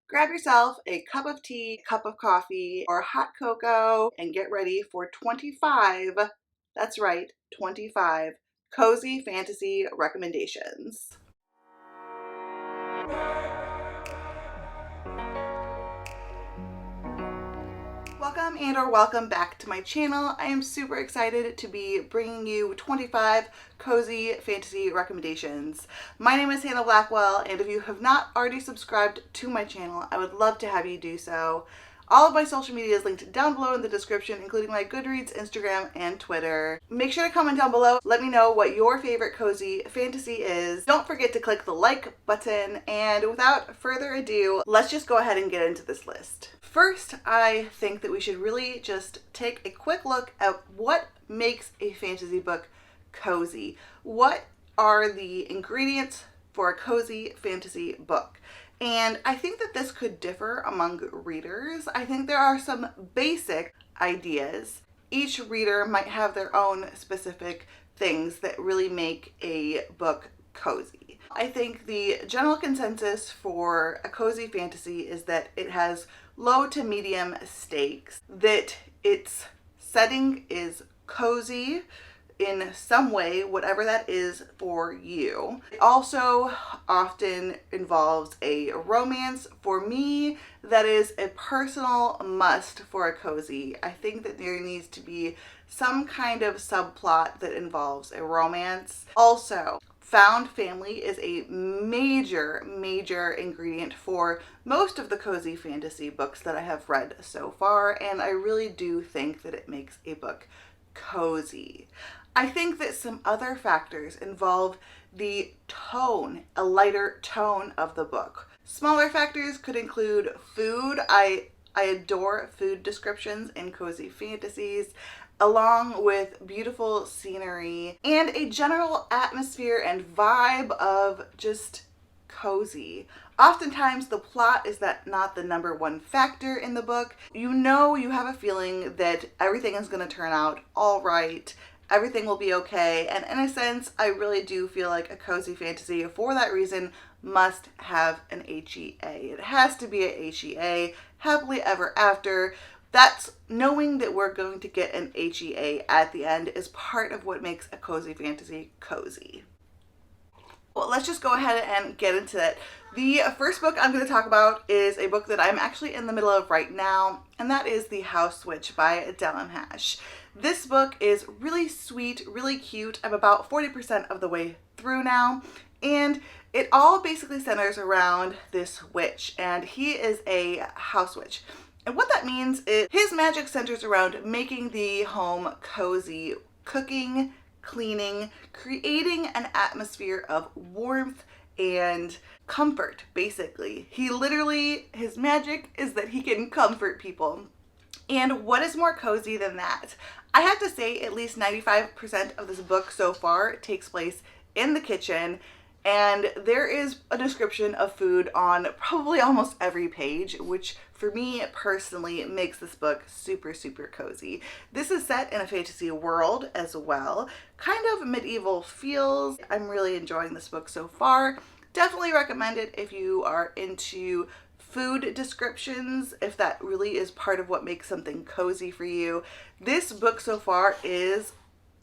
Grab yourself a cup of tea, cup of coffee, or hot cocoa and get ready for 25, that's right, 25 cozy fantasy recommendations. Welcome or welcome back to my channel. I am super excited to be bringing you 25 cozy fantasy recommendations. My name is Hannah Blackwell, and if you have not already subscribed to my channel, I would love to have you do so. All of my social media is linked down below in the description, including my Goodreads, Instagram, and Twitter. Make sure to comment down below. Let me know what your favorite cozy fantasy is. Don't forget to click the like button, and without further ado, let's just go ahead and get into this list. First, I think that we should really just take a quick look at what makes a fantasy book cozy. What are the ingredients for a cozy fantasy book? And I think that this could differ among readers. I think there are some basic ideas. Each reader might have their own specific things that really make a book cozy. I think the general consensus for a cozy fantasy is that it has low to medium stakes, that its setting is cozy in some way, whatever that is for you. It also often involves a romance. For me, that is a personal must for a cozy. I think that there needs to be some kind of subplot that involves a romance. Also, found family is a major ingredient for most of the cozy fantasy books that I have read so far, and I really do think that it makes a book cozy. I think that some other factors involve the tone, a lighter tone of the book. Smaller factors could include food. I adore food descriptions in cozy fantasies, along with beautiful scenery and a general atmosphere and vibe of just cozy. Oftentimes the plot is not the number one factor in the book. You know, you have a feeling that everything is going to turn out all right. Everything will be okay. And in a sense, I really do feel like a cozy fantasy, for that reason, must have an HEA. It has to be a HEA, happily ever after. That's knowing that we're going to get an HEA at the end is part of what makes a cozy fantasy cozy. Well, let's just go ahead and get into it. The first book I'm going to talk about is a book that I'm actually in the middle of right now, and that is The House Witch by Della Hash. This book is really sweet, really cute. I'm about 40% of the way through now, and it all basically centers around this witch, and he is a house witch. And what that means is his magic centers around making the home cozy, cooking, cleaning, creating an atmosphere of warmth and comfort, basically. His magic is that he can comfort people. And what is more cozy than that? I have to say at least 95% of this book so far takes place in the kitchen, and there is a description of food on probably almost every page, which for me personally makes this book super cozy. This is set in a fantasy world as well, kind of medieval feels. I'm really enjoying this book so far. Definitely recommend it if you are into food descriptions, if that really is part of what makes something cozy for you. This book so far is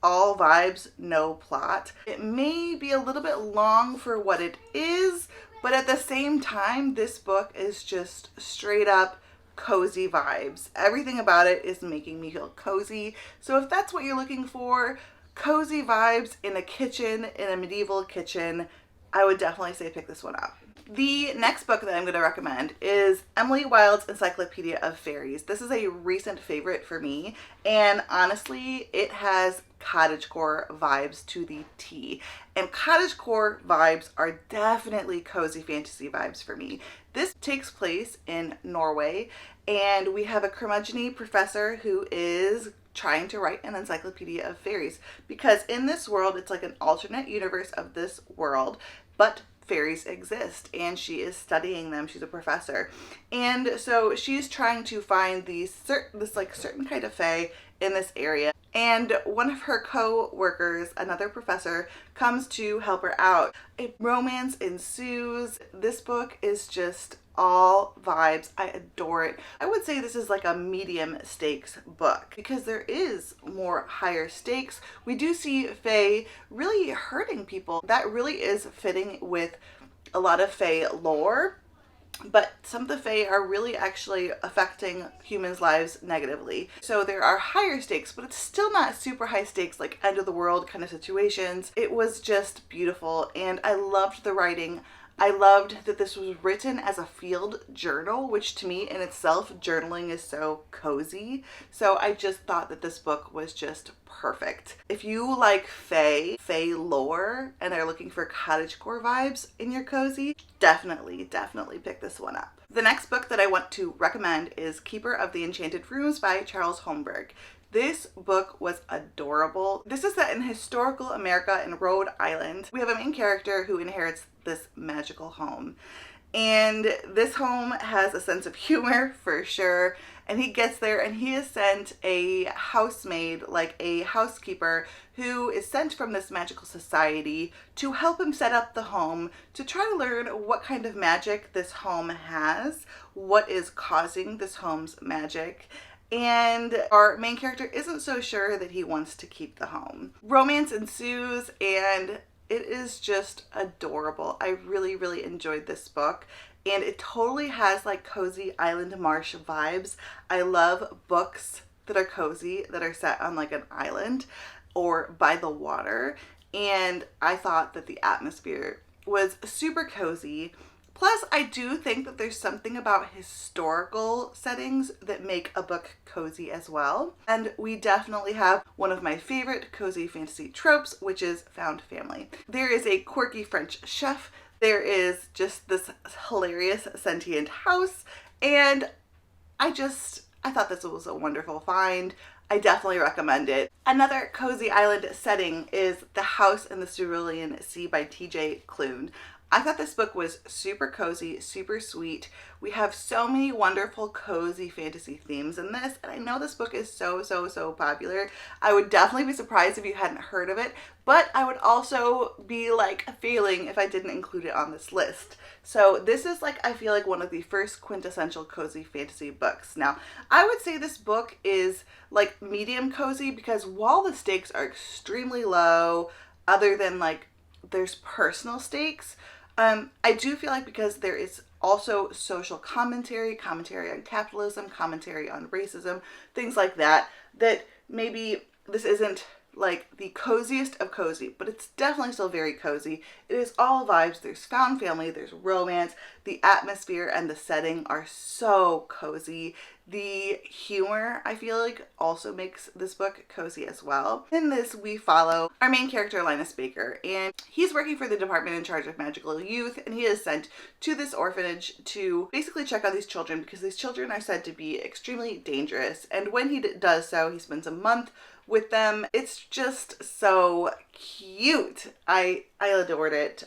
all vibes, no plot. It may be a little bit long for what it is, but at the same time, this book is just straight up cozy vibes. Everything about it is making me feel cozy. So if that's what you're looking for, cozy vibes in a kitchen, in a medieval kitchen, I would definitely say pick this one up. The next book that I'm going to recommend is Emily Wilde's Encyclopedia of Fairies. This is a recent favorite for me, and honestly, it has cottagecore vibes to the T. And cottagecore vibes are definitely cozy fantasy vibes for me. This takes place in Norway, and we have a curmudgeon professor who is trying to write an encyclopedia of fairies, because in this world, it's like an alternate universe of this world, but fairies exist and she is studying them. She's a professor, and so she's trying to find this certain kind of fae in this area, and one of her co-workers, another professor, comes to help her out. A romance ensues. This book is just all vibes. I adore it. I would say this is like a medium stakes book because there is more higher stakes. We do see Fae really hurting people. That really is fitting with a lot of Fae lore. But some of the Fae are really actually affecting humans' lives negatively. So there are higher stakes, but it's still not super high stakes, like end of the world kind of situations. It was just beautiful, and I loved the writing. I loved that this was written as a field journal, which to me in itself, journaling is so cozy. So I just thought that this book was just perfect. If you like Fae lore, and are looking for cottagecore vibes in your cozy, definitely pick this one up. The next book that I want to recommend is Keeper of the Enchanted Rooms by Charles Holmberg. This book was adorable. This is set in historical America in Rhode Island. We have a main character who inherits this magical home. And this home has a sense of humor for sure. And he gets there and he is sent a housemaid, like a housekeeper, who is sent from this magical society to help him set up the home, to try to learn what kind of magic this home has, what is causing this home's magic. And our main character isn't so sure that he wants to keep the home. Romance ensues and it is just adorable. I really enjoyed this book, and it totally has like cozy island marsh vibes. I love books that are cozy, that are set on like an island or by the water, and I thought that the atmosphere was super cozy. Plus, I do think that there's something about historical settings that make a book cozy as well. And we definitely have one of my favorite cozy fantasy tropes, which is found family. There is a quirky French chef. There is just this hilarious sentient house. And I thought this was a wonderful find. I definitely recommend it. Another cozy island setting is The House in the Cerulean Sea by TJ Klune. I thought this book was super cozy, super sweet. We have so many wonderful cozy fantasy themes in this, and I know this book is so popular. I would definitely be surprised if you hadn't heard of it, but I would also be like failing if I didn't include it on this list. So this is like, I feel like one of the first quintessential cozy fantasy books. Now, I would say this book is like medium cozy because while the stakes are extremely low, other than like there's personal stakes, I do feel like because there is also social commentary on capitalism, commentary on racism, things like that, that maybe this isn't like the coziest of cozy, but it's definitely still very cozy. It is all vibes. There's found family, there's romance, the atmosphere and the setting are so cozy. The humor, I feel like, also makes this book cozy as well. In this, we follow our main character, Linus Baker, and he's working for the department in charge of magical youth, and he is sent to this orphanage to basically check on these children because these children are said to be extremely dangerous. And when he does so, he spends a month with them. It's just so cute. I adored it.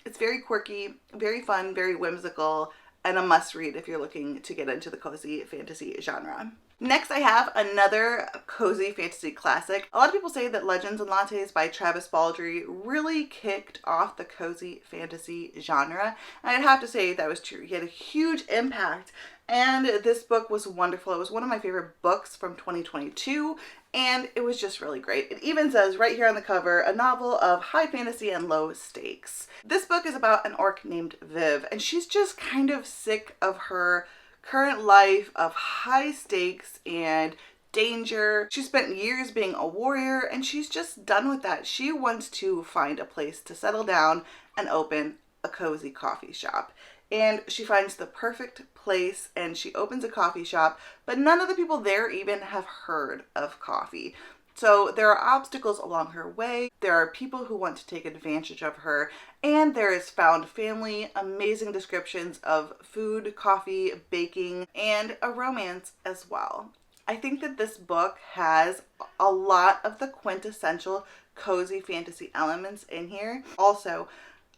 It's very quirky, very fun, very whimsical, and a must read if you're looking to get into the cozy fantasy genre. Next, I have another cozy fantasy classic. A lot of people say that Legends and Lattes by Travis Baldree really kicked off the cozy fantasy genre, and I'd have to say that was true. He had a huge impact, and this book was wonderful. It was one of my favorite books from 2022, and it was just really great. It even says right here on the cover, a novel of high fantasy and low stakes. This book is about an orc named Viv, and she's just kind of sick of her current life of high stakes and danger. She spent years being a warrior, and she's just done with that. She wants to find a place to settle down and open a cozy coffee shop. And she finds the perfect place and she opens a coffee shop, but none of the people there even have heard of coffee. So there are obstacles along her way. There are people who want to take advantage of her, and there is found family, amazing descriptions of food, coffee, baking, and a romance as well. I think that this book has a lot of the quintessential cozy fantasy elements in here. Also,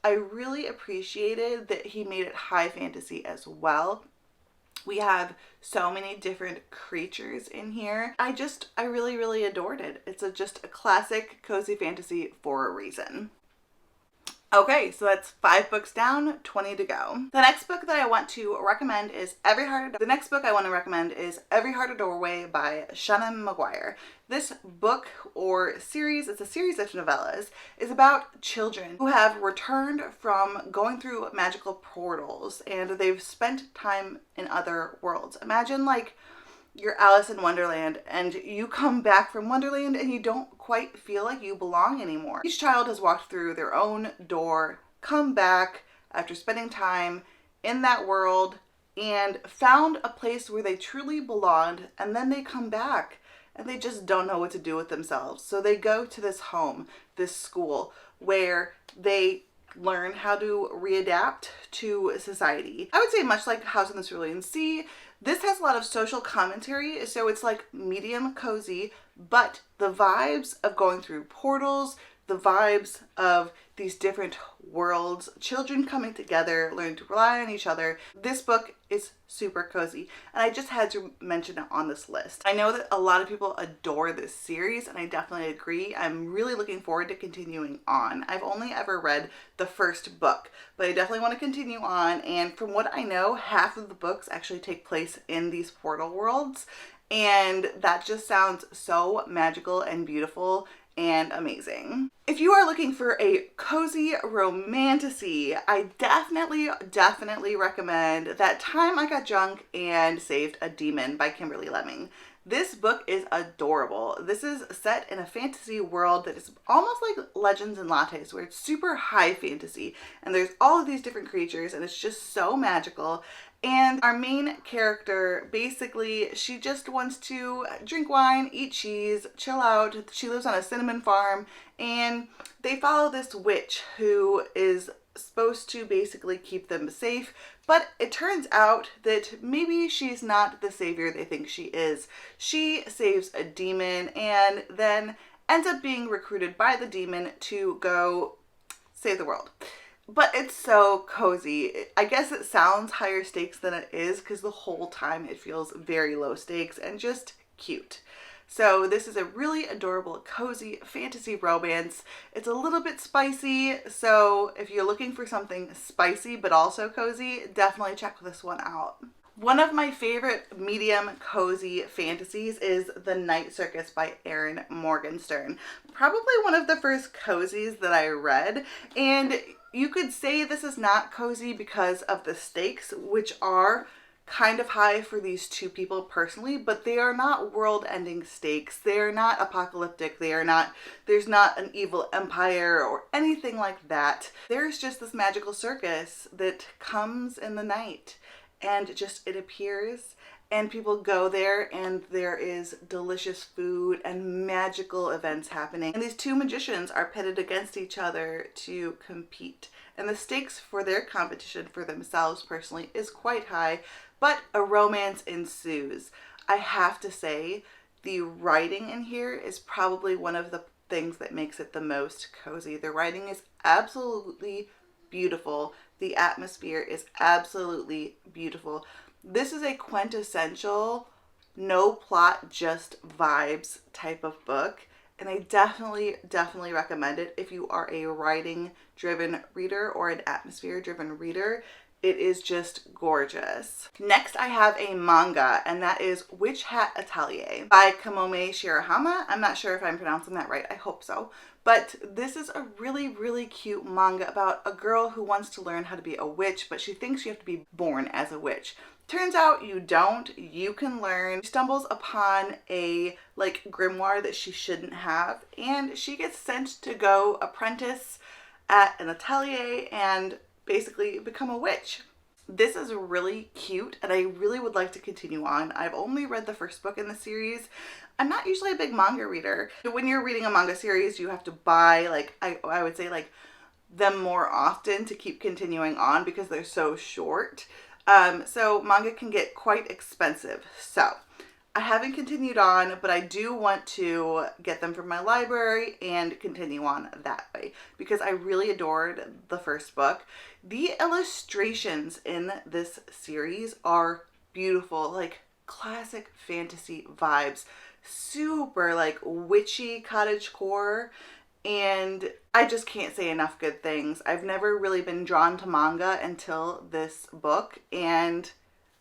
I really appreciated that he made it high fantasy as well. We have so many different creatures in here. I really adored it. It's just a classic cozy fantasy for a reason. Okay, so that's 5 books down, 20 to go. The next book that I want to recommend is Every Heart a Doorway by Shannon Maguire. This book or series, it's a series of novellas, is about children who have returned from going through magical portals and they've spent time in other worlds. Imagine like you're Alice in Wonderland and you come back from Wonderland and you don't quite feel like you belong anymore. Each child has walked through their own door, come back after spending time in that world and found a place where they truly belonged, and then they come back and they just don't know what to do with themselves. So they go to this home, this school, where they learn how to readapt to society. I would say much like House in the Cerulean Sea, this has a lot of social commentary, so it's like medium cozy, but the vibes of going through portals, the vibes of these different worlds, children coming together, learning to rely on each other. This book is super cozy, and I just had to mention it on this list. I know that a lot of people adore this series, and I definitely agree. I'm really looking forward to continuing on. I've only ever read the first book, but I definitely want to continue on, and from what I know, half of the books actually take place in these portal worlds, and that just sounds so magical and beautiful and amazing. If you are looking for a cozy romantasy, I definitely recommend That Time I Got Drunk and Saved a Demon by Kimberly Lemming. This book is adorable. This is set in a fantasy world that is almost like Legends and Lattes, where it's super high fantasy and there's all of these different creatures and it's just so magical. And our main character, basically, she just wants to drink wine, eat cheese, chill out. She lives on a cinnamon farm, and they follow this witch who is supposed to basically keep them safe. But it turns out that maybe she's not the savior they think she is. She saves a demon and then ends up being recruited by the demon to go save the world. But it's so cozy. I guess it sounds higher stakes than it is because the whole time it feels very low stakes and just cute. So this is a really adorable, cozy fantasy romance. It's a little bit spicy, so if you're looking for something spicy but also cozy, definitely check this one out. One of my favorite medium cozy fantasies is The Night Circus by Erin Morgenstern. Probably one of the first cozies that I read, and you could say this is not cozy because of the stakes, which are kind of high for these two people personally, but they are not world-ending stakes. They are not apocalyptic. There's not an evil empire or anything like that. There's just this magical circus that comes in the night and just it appears and people go there and there is delicious food and magical events happening. And these two magicians are pitted against each other to compete. And the stakes for their competition for themselves personally is quite high, but a romance ensues. I have to say, the writing in here is probably one of the things that makes it the most cozy. The writing is absolutely beautiful. The atmosphere is absolutely beautiful. This is a quintessential no plot, just vibes type of book. And I definitely recommend it if you are a writing driven reader or an atmosphere driven reader. It is just gorgeous. Next, I have a manga, and that is Witch Hat Atelier by Kamome Shirahama. I'm not sure if I'm pronouncing that right. I hope so. But this is a really cute manga about a girl who wants to learn how to be a witch, but she thinks you have to be born as a witch. Turns out you don't. You can learn. She stumbles upon a grimoire that she shouldn't have, and she gets sent to go apprentice at an atelier and basically become a witch. This is really cute and I really would like to continue on. I've only read the first book in the series. I'm not usually a big manga reader. When you're reading a manga series, you have to buy I would say them more often to keep continuing on because they're so short. So manga can get quite expensive. So I haven't continued on, but I do want to get them from my library and continue on that way because I really adored the first book. The illustrations in this series are beautiful, classic fantasy vibes, super witchy cottagecore, and I just can't say enough good things. I've never really been drawn to manga until this book, and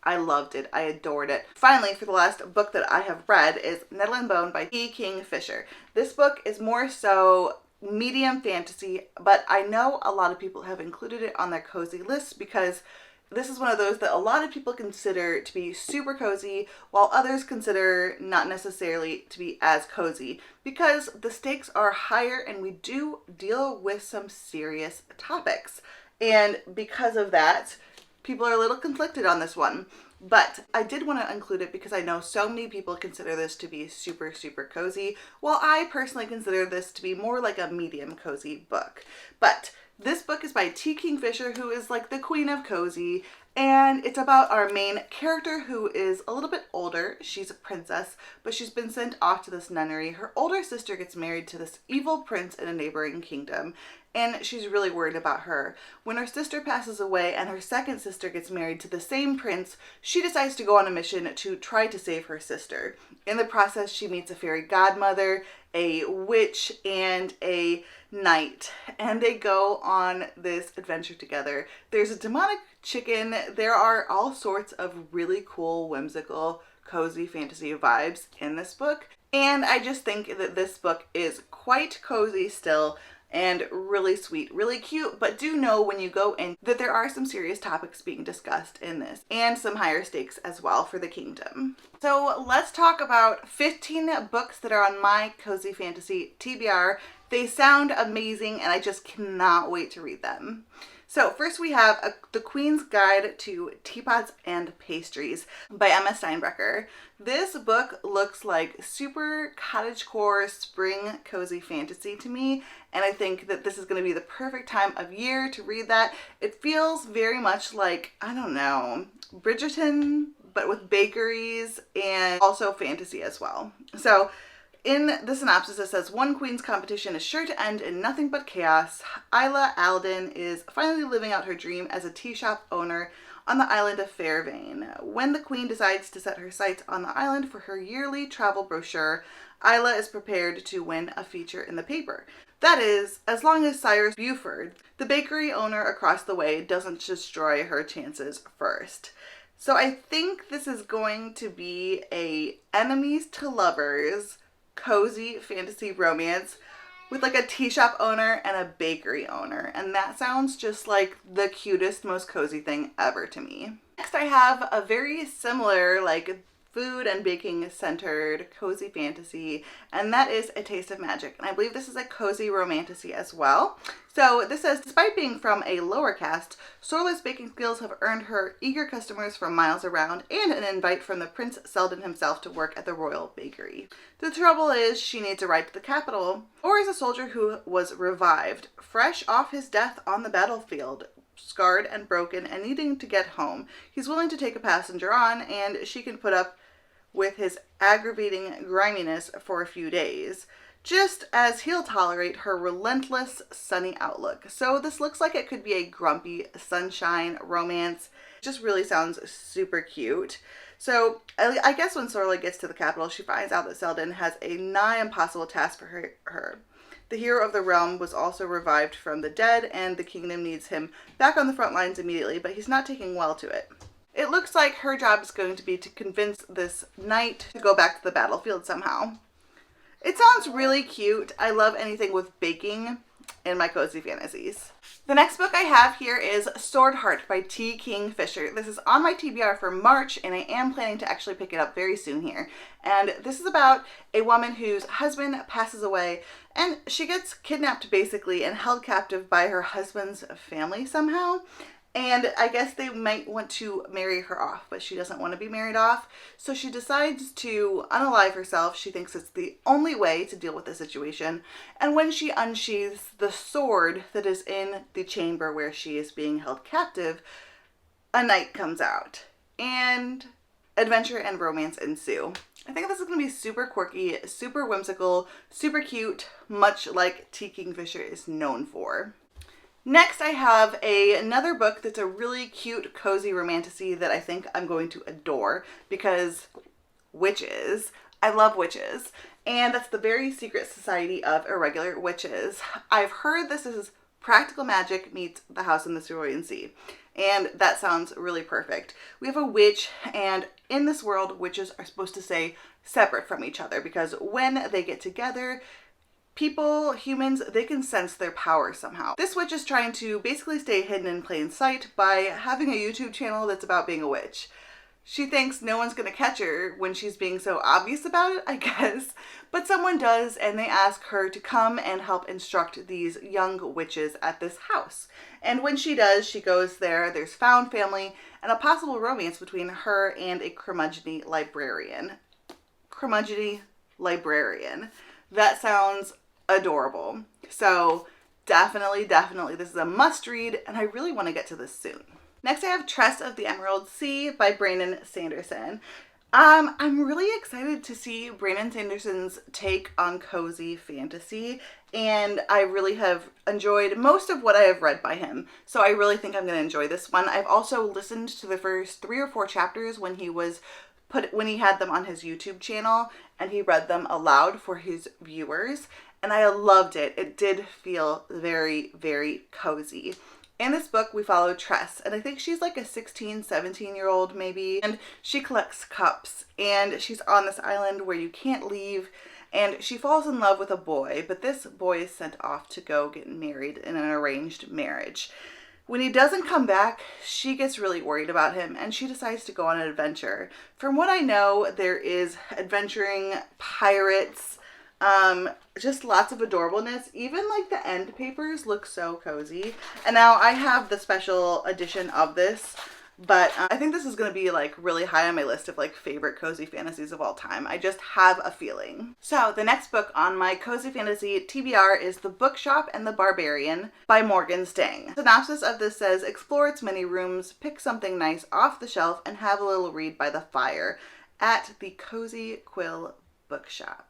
I loved it. I adored it. Finally, for the last book that I have read is Nettle and Bone by T. Kingfisher. This book is more so medium fantasy, but I know a lot of people have included it on their cozy list because this is one of those that a lot of people consider to be super cozy, while others consider not necessarily to be as cozy, because the stakes are higher and we do deal with some serious topics. And because of that, people are a little conflicted on this one. But I did want to include it because I know so many people consider this to be super, super cozy, while I personally consider this to be more like a medium cozy book. But this book is by T. Kingfisher, who is like the queen of cozy, and it's about our main character who is a little bit older. She's a princess, but she's been sent off to this nunnery. Her older sister gets married to this evil prince in a neighboring kingdom, and she's really worried about her. When her sister passes away and her second sister gets married to the same prince, she decides to go on a mission to try to save her sister. In the process, she meets a fairy godmother, a witch, and a knight, and they go on this adventure together. There's a demonic chicken. There are all sorts of really cool, whimsical, cozy fantasy vibes in this book, and I just think that this book is quite cozy still, and really sweet, really cute, but do know when you go in that there are some serious topics being discussed in this, and some higher stakes as well for the kingdom. So let's talk about 15 books that are on my cozy fantasy TBR. They sound amazing, and I just cannot wait to read them. So first we have The Queen's Guide to Teapots and Pastries by Emma Steinbrecher. This book looks like super cottagecore spring cozy fantasy to me, and I think that this is going to be the perfect time of year to read that. It feels very much like, I don't know, Bridgerton, but with bakeries and also fantasy as well. So in the synopsis, it says, one queen's competition is sure to end in nothing but chaos. Isla Alden is finally living out her dream as a tea shop owner on the island of Fairvane. When the queen decides to set her sights on the island for her yearly travel brochure, Isla is prepared to win a feature in the paper. That is, as long as Cyrus Buford, the bakery owner across the way, doesn't destroy her chances first. So I think this is going to be a enemies to lovers cozy fantasy romance with like a tea shop owner and a bakery owner, and that sounds just like the cutest, most cozy thing ever to me. Next I have a very similar like food and baking centered cozy fantasy, and that is A Taste of Magic, and I believe this is a cozy romantasy as well. So this says, despite being from a lower caste, Sorla's baking skills have earned her eager customers from miles around and an invite from the Prince Selden himself to work at the royal bakery. The trouble is she needs a ride to the capital. Or is a soldier who was revived, fresh off his death on the battlefield, scarred and broken and needing to get home. He's willing to take a passenger on, and she can put up with his aggravating griminess for a few days, just as he'll tolerate her relentless sunny outlook. So this looks like it could be a grumpy sunshine romance. It just really sounds super cute. So I guess when Sorla gets to the capital, she finds out that Selden has a nigh impossible task for her. The hero of the realm was also revived from the dead, and the kingdom needs him back on the front lines immediately, but he's not taking well to it. It looks like her job is going to be to convince this knight to go back to the battlefield somehow. It sounds really cute. I love anything with baking in my cozy fantasies. The next book I have here is Sword Heart by T. Kingfisher. This is on my TBR for March, and I am planning to actually pick it up very soon here. And this is about a woman whose husband passes away, and she gets kidnapped basically and held captive by her husband's family somehow. And I guess they might want to marry her off, but she doesn't want to be married off. So she decides to unalive herself. She thinks it's the only way to deal with the situation. And when she unsheathes the sword that is in the chamber where she is being held captive, a knight comes out. And adventure and romance ensue. I think this is going to be super quirky, super whimsical, super cute, much like T. Kingfisher is known for. Next, I have another book that's a really cute, cozy romantasy that I think I'm going to adore because witches. I love witches. and that's the very secret society of irregular witches. I've heard this is practical magic meets the house in the Cerulean Sea, and that sounds really perfect. We have a witch, and in this world, witches are supposed to stay separate from each other because when they get together, people, humans, they can sense their power somehow. This witch is trying to basically stay hidden in plain sight by having a YouTube channel that's about being a witch. She thinks no one's gonna catch her when she's being so obvious about it, I guess. But someone does, and they ask her to come and help instruct these young witches at this house. And when she does, she goes there. There's found family and a possible romance between her and a curmudgeon librarian. Curmudgeon librarian. That sounds adorable. So definitely, this is a must read, and I really want to get to this soon. Next, I have Tress of the Emerald Sea by Brandon Sanderson. I'm really excited to see Brandon Sanderson's take on cozy fantasy, and I really have enjoyed most of what I have read by him. So I really think I'm going to enjoy this one. I've also listened to the first 3 or 4 chapters when he had them on his YouTube channel, and he read them aloud for his viewers, and I loved it. It did feel very, very cozy. In this book, we follow Tress, and I think she's like a 16, 17-year-old maybe, and she collects cups, and she's on this island where you can't leave, and she falls in love with a boy, but this boy is sent off to go get married in an arranged marriage. When he doesn't come back, she gets really worried about him, and she decides to go on an adventure. From what I know, there is adventuring, pirates, just lots of adorableness. Even like the end papers look so cozy. And now I have the special edition of this, but I think this is going to be like really high on my list of like favorite cozy fantasies of all time. I just have a feeling. So the next book on my cozy fantasy TBR is The Bookshop and the Barbarian by Morgan Stang. The synopsis of this says, explore its many rooms, pick something nice off the shelf, and have a little read by the fire at the Cozy Quill Bookshop.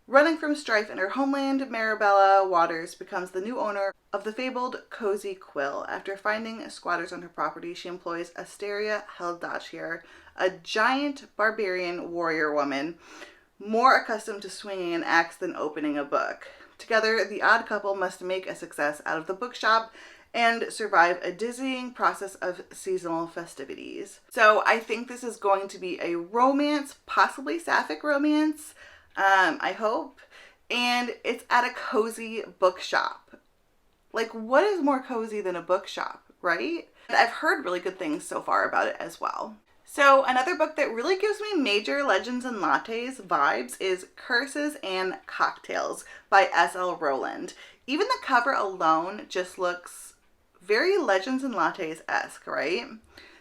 Running from strife in her homeland, Marabella Waters becomes the new owner of the fabled Cozy Quill. After finding squatters on her property, she employs Asteria Heldachir, a giant barbarian warrior woman, more accustomed to swinging an axe than opening a book. Together, the odd couple must make a success out of the bookshop and survive a dizzying process of seasonal festivities. So I think this is going to be a romance, possibly sapphic romance. I hope. And it's at a cozy bookshop. Like, what is more cozy than a bookshop, right? And I've heard really good things so far about it as well. So another book that really gives me major Legends and Lattes vibes is Curses and Cocktails by S.L. Rowland. Even the cover alone just looks very Legends and Lattes-esque, right?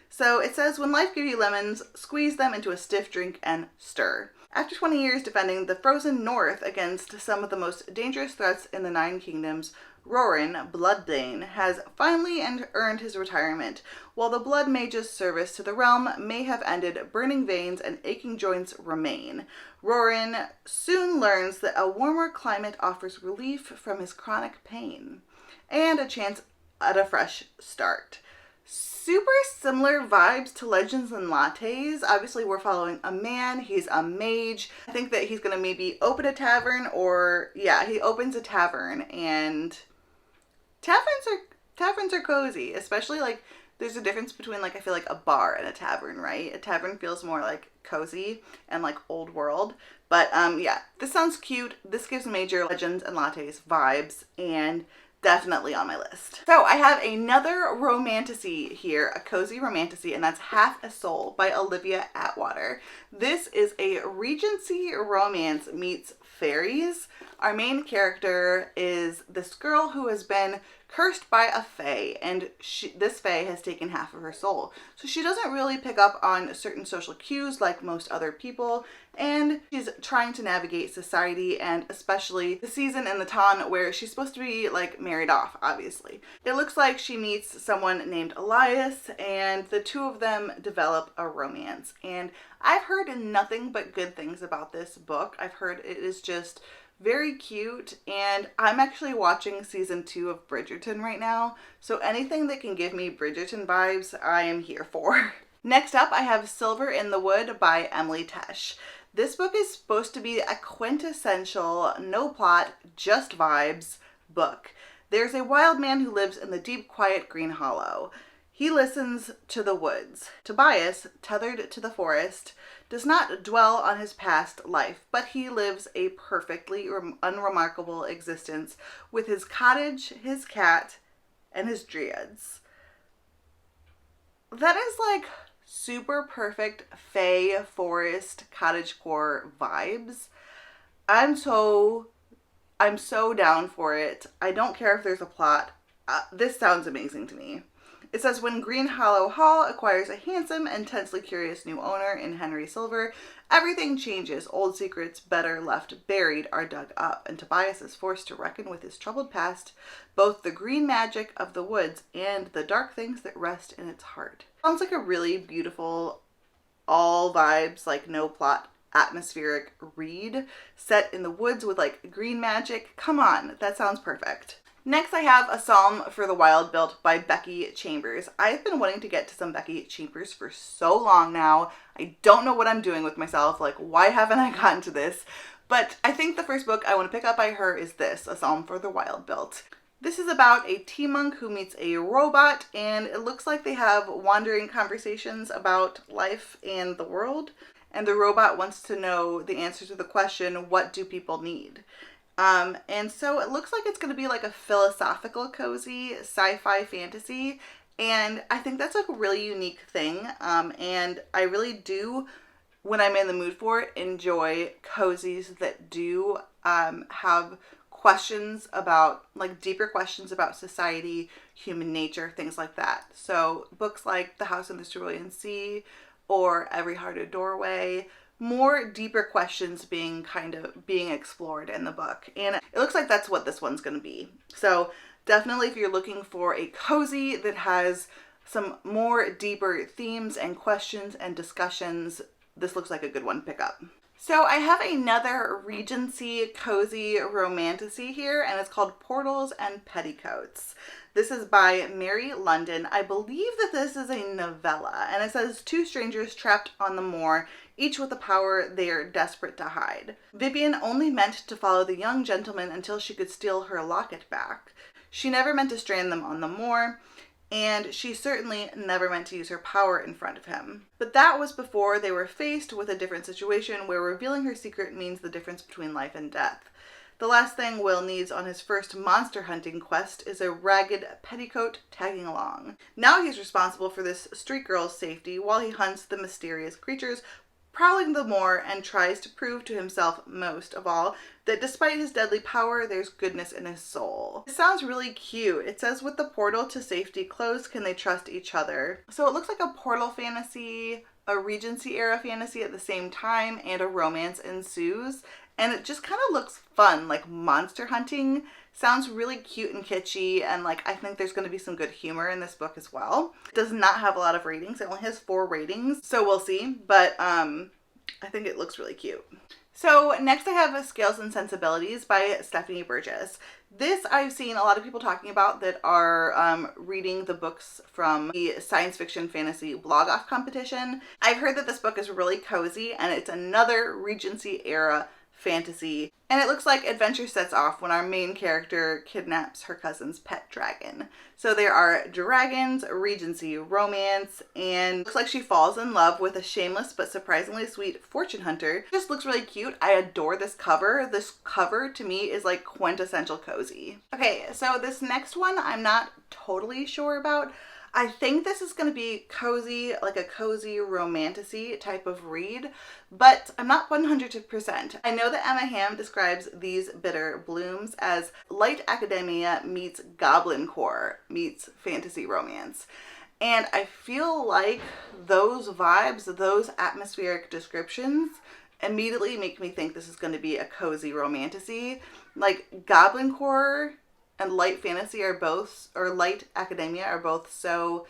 So it says, when life gives you lemons, squeeze them into a stiff drink and stir. After 20 years defending the frozen north against some of the most dangerous threats in the 9 kingdoms, Roran Bloodbane has finally earned his retirement. While the Blood Mage's service to the realm may have ended, burning veins and aching joints remain. Roran soon learns that a warmer climate offers relief from his chronic pain and a chance at a fresh start. Super similar vibes to Legends and Lattes. Obviously, we're following a man. He's a mage. I think that he's going to maybe open a tavern, or yeah, he opens a tavern, and taverns are cozy, especially like there's a difference between like I feel like a bar and a tavern, right? A tavern feels more like cozy and like old world. But yeah, this sounds cute. This gives major Legends and Lattes vibes, and definitely on my list. So I have another romantasy here, a cozy romantasy, and that's Half a Soul by Olivia Atwater. This is a Regency romance meets fairies. Our main character is this girl who has been cursed by a fae, and this fae has taken half of her soul. So she doesn't really pick up on certain social cues like most other people, and she's trying to navigate society, and especially the season in the town where she's supposed to be like married off, obviously. It looks like she meets someone named Elias, and the two of them develop a romance. And I've heard nothing but good things about this book. I've heard it is just very cute, and I'm actually watching season 2 of Bridgerton right now, so anything that can give me Bridgerton vibes, I am here for. Next up, I have Silver in the Wood by Emily Tesh. This book is supposed to be a quintessential, no plot, just vibes book. There's a wild man who lives in the deep, quiet Green Hollow. He listens to the woods. Tobias, tethered to the forest, does not dwell on his past life, but he lives a perfectly unremarkable existence with his cottage, his cat, and his dryads. That is like super perfect fae forest cottagecore vibes. I'm so down for it. I don't care if there's a plot. This sounds amazing to me. It says, when Green Hollow Hall acquires a handsome, intensely curious new owner in Henry Silver, everything changes. Old secrets better left buried are dug up, and Tobias is forced to reckon with his troubled past, both the green magic of the woods and the dark things that rest in its heart. Sounds like a really beautiful, all vibes, like no plot, atmospheric read set in the woods with like green magic. Come on, that sounds perfect. Next, I have A Psalm for the Wild Built by Becky Chambers. I've been wanting to get to some Becky Chambers for so long now. I don't know what I'm doing with myself. Like, why haven't I gotten to this? But I think the first book I want to pick up by her is this, A Psalm for the Wild Built. This is about a tea monk who meets a robot, and it looks like they have wandering conversations about life and the world. And the robot wants to know the answer to the question, what do people need? And so it looks like it's going to be like a philosophical, cozy sci-fi fantasy. And I think that's like a really unique thing. And I really do, when I'm in the mood for it, enjoy cozies that do have questions about, like deeper questions about society, human nature, things like that. So books like The House in the Cerulean Sea or Every Hearted Doorway, more deeper questions being explored in the book. And it looks like that's what this one's going to be. So definitely if you're looking for a cozy that has some more deeper themes and questions and discussions, this looks like a good one to pick up. So I have another Regency cozy romantasy here, and it's called Portals and Petticoats. This is by Mary London. I believe that this is a novella, and it says two strangers trapped on the moor, each with a power they are desperate to hide. Vivian only meant to follow the young gentleman until she could steal her locket back. She never meant to strand them on the moor, and she certainly never meant to use her power in front of him. But that was before they were faced with a different situation where revealing her secret means the difference between life and death. The last thing Will needs on his first monster hunting quest is a ragged petticoat tagging along. Now he's responsible for this street girl's safety while he hunts the mysterious creatures prowling the moor and tries to prove to himself, most of all, that despite his deadly power, there's goodness in his soul. It sounds really cute. It says, with the portal to safety closed, can they trust each other? So it looks like a portal fantasy, a Regency era fantasy at the same time, and a romance ensues. And it just kind of looks fun, like monster hunting. Sounds really cute and kitschy, and like I think there's going to be some good humor in this book as well. It does not have a lot of ratings. It only has 4 ratings, so we'll see. But I think it looks really cute. So next I have Scales and Sensibilities by Stephanie Burgess. This I've seen a lot of people talking about that are reading the books from the science fiction fantasy blog off competition. I've heard that this book is really cozy, and it's another Regency era fantasy, and it looks like adventure sets off when our main character kidnaps her cousin's pet dragon. So there are dragons, Regency romance, and looks like she falls in love with a shameless but surprisingly sweet fortune hunter. Just looks really cute. I adore this cover. This cover to me is like quintessential cozy. Okay, so this next one I'm not totally sure about. I think this is going to be cozy, like a cozy romantasy type of read, but I'm not 100%. I know that Emma Hamm describes These Bitter Blooms as light academia meets goblin core meets fantasy romance. And I feel like those vibes, those atmospheric descriptions immediately make me think this is going to be a cozy romantasy. Like goblin core and light fantasy are both, or light academia are both so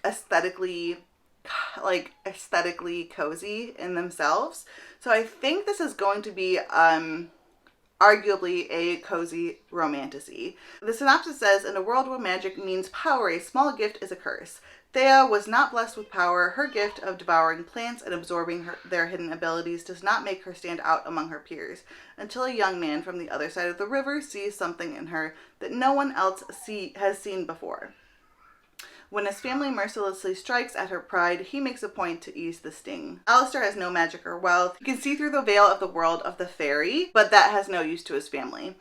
aesthetically cozy in themselves. So I think this is going to be arguably a cozy romantasy. The synopsis says, in a world where magic means power, a small gift is a curse. Thea was not blessed with power. Her gift of devouring plants and absorbing their hidden abilities does not make her stand out among her peers, until a young man from the other side of the river sees something in her that no one else has seen before. When his family mercilessly strikes at her pride, he makes a point to ease the sting. Alistair has no magic or wealth. He can see through the veil of the world of the fairy, but that has no use to his family.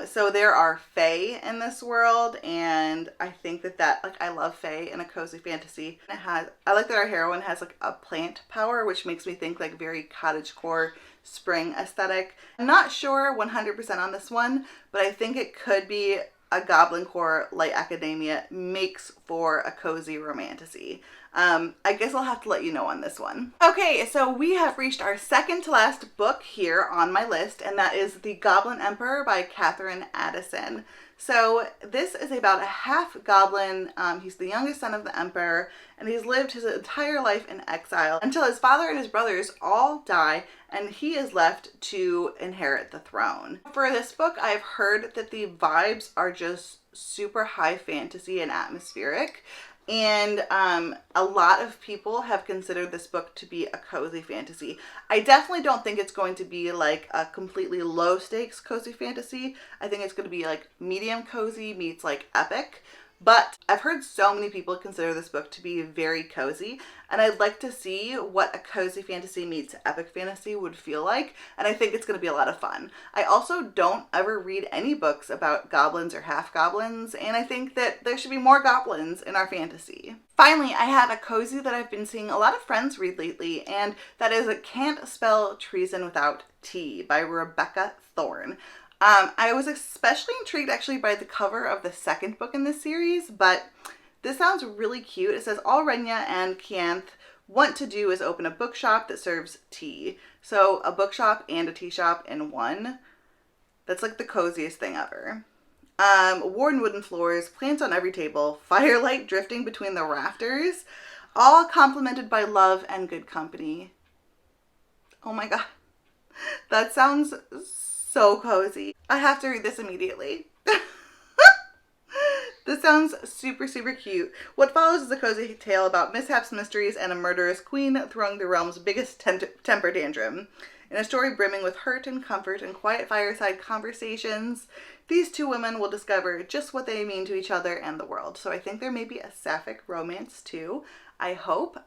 So there are fae in this world, and I think that I love fae in a cozy fantasy. I like that our heroine has like a plant power, which makes me think like very cottagecore spring aesthetic. I'm not sure 100% on this one, but I think it could be a Goblin Core light academia makes for a cozy romantasy. I guess I'll have to let you know on this one. Okay, so we have reached our second to last book here on my list, and that is The Goblin Emperor by Catherine Addison. So this is about a half goblin. He's the youngest son of the emperor, and he's lived his entire life in exile until his father and his brothers all die, and he is left to inherit the throne. For this book, I've heard that the vibes are just super high fantasy and atmospheric. And a lot of people have considered this book to be a cozy fantasy. I definitely don't think it's going to be like a completely low stakes cozy fantasy. I think it's going to be like medium cozy meets like epic. But I've heard so many people consider this book to be very cozy, and I'd like to see what a cozy fantasy meets epic fantasy would feel like, and I think it's going to be a lot of fun. I also don't ever read any books about goblins or half-goblins, and I think that there should be more goblins in our fantasy. Finally, I have a cozy that I've been seeing a lot of friends read lately, and that is Can't Spell Treason Without T by Rebecca Thorne. I was especially intrigued actually by the cover of the second book in this series, but this sounds really cute. It says, all Renya and Cant want to do is open a bookshop that serves tea. So a bookshop and a tea shop in one. That's like the coziest thing ever. Worn wooden floors, plants on every table, firelight drifting between the rafters, all complemented by love and good company. Oh my god. That sounds so cozy. I have to read this immediately. This sounds super, super cute. What follows is a cozy tale about mishaps, mysteries, and a murderous queen throwing the realm's biggest temper tantrum. In a story brimming with hurt and comfort and quiet fireside conversations, these two women will discover just what they mean to each other and the world. So I think there may be a sapphic romance too. I hope.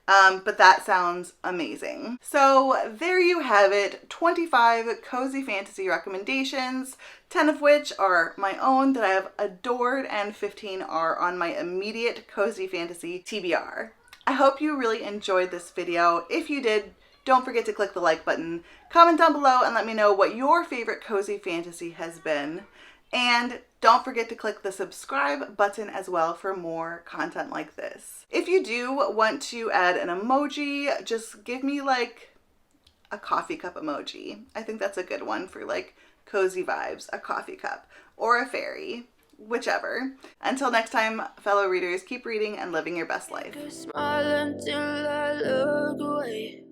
But that sounds amazing. So there you have it, 25 cozy fantasy recommendations, 10 of which are my own that I have adored, and 15 are on my immediate cozy fantasy TBR. I hope you really enjoyed this video. If you did, don't forget to click the like button, comment down below, and let me know what your favorite cozy fantasy has been. And don't forget to click the subscribe button as well for more content like this. If you do want to add an emoji, just give me like a coffee cup emoji. I think that's a good one for like cozy vibes, a coffee cup or a fairy, whichever. Until next time, fellow readers, keep reading and living your best life. Smile until I look away.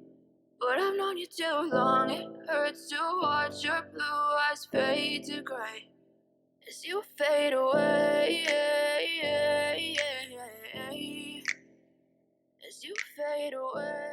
But I've known you too long, it hurts to watch your blue eyes fade to gray as you fade away, as you fade away.